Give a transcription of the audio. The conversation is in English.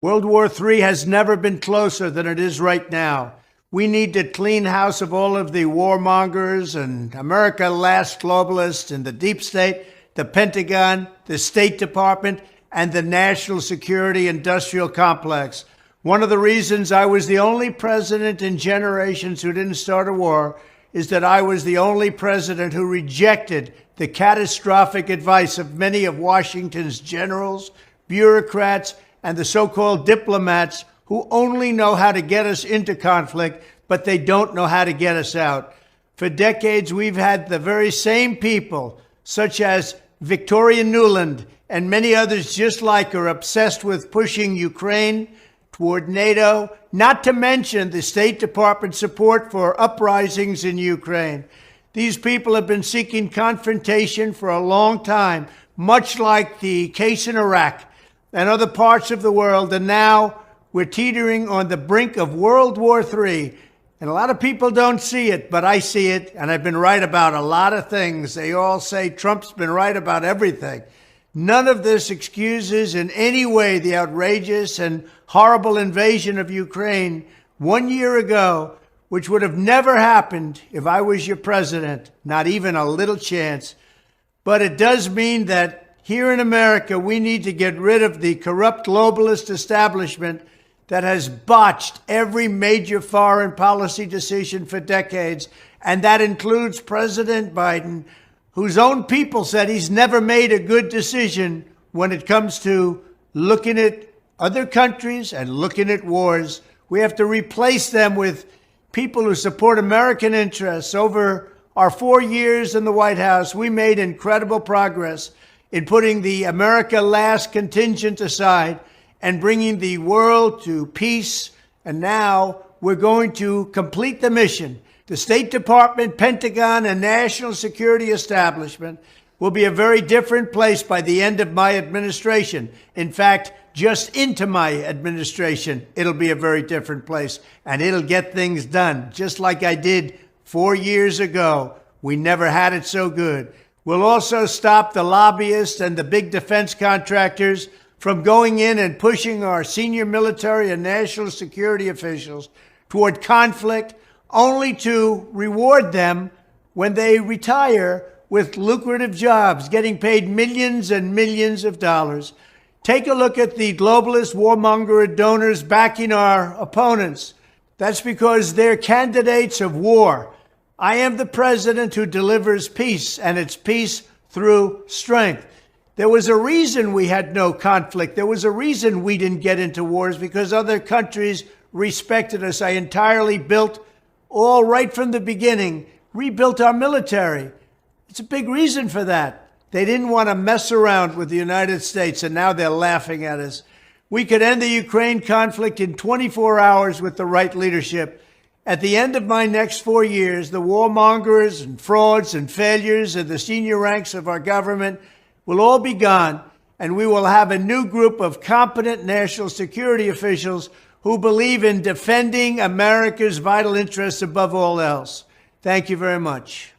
World War III has never been closer than it is right now. We need to clean house of all of the warmongers and America last globalists in the deep state, the Pentagon, the State Department, and the national security industrial complex. One of the reasons I was the only president in generations who didn't start a war is that I was the only president who rejected the catastrophic advice of many of Washington's generals, bureaucrats, and the so-called diplomats who only know how to get us into conflict, but they don't know how to get us out. For decades, we've had the very same people, such as Victoria Nuland and many others just like her, obsessed with pushing Ukraine toward NATO, not to mention the State Department support for uprisings in Ukraine. These people have been seeking confrontation for a long time, much like the case in Iraq and other parts of the world, and now we're teetering on the brink of World War III. And a lot of people don't see it, but I see it, and I've been right about a lot of things. They all say Trump's been right about everything. None of this excuses in any way the outrageous and horrible invasion of Ukraine 1 year ago, which would have never happened if I was your president, not even a little chance. But it does mean that here in America, we need to get rid of the corrupt globalist establishment that has botched every major foreign policy decision for decades. And that includes President Biden, whose own people said he's never made a good decision when it comes to looking at other countries and looking at wars. We have to replace them with people who support American interests. Over our 4 years in the White House, we made incredible progress in putting the America last contingent aside and bringing the world to peace. And now we're going to complete the mission. The State Department, Pentagon, and national security establishment will be a very different place by the end of my administration. In fact, just into my administration, it'll be a very different place, and it'll get things done, just like I did 4 years ago. We never had it so good. We'll also stop the lobbyists and the big defense contractors from going in and pushing our senior military and national security officials toward conflict, only to reward them when they retire with lucrative jobs, getting paid millions and millions of dollars. Take a look at the globalist warmonger donors backing our opponents. That's because they're candidates of war. I am the president who delivers peace, and it's peace through strength. There was a reason we had no conflict. There was a reason we didn't get into wars, because other countries respected us. I entirely built, all right from the beginning, rebuilt our military. It's a big reason for that. They didn't want to mess around with the United States, and now they're laughing at us. We could end the Ukraine conflict in 24 hours with the right leadership. At the end of my next 4 years, the warmongers and frauds and failures in the senior ranks of our government will all be gone, and we will have a new group of competent national security officials who believe in defending America's vital interests above all else. Thank you very much.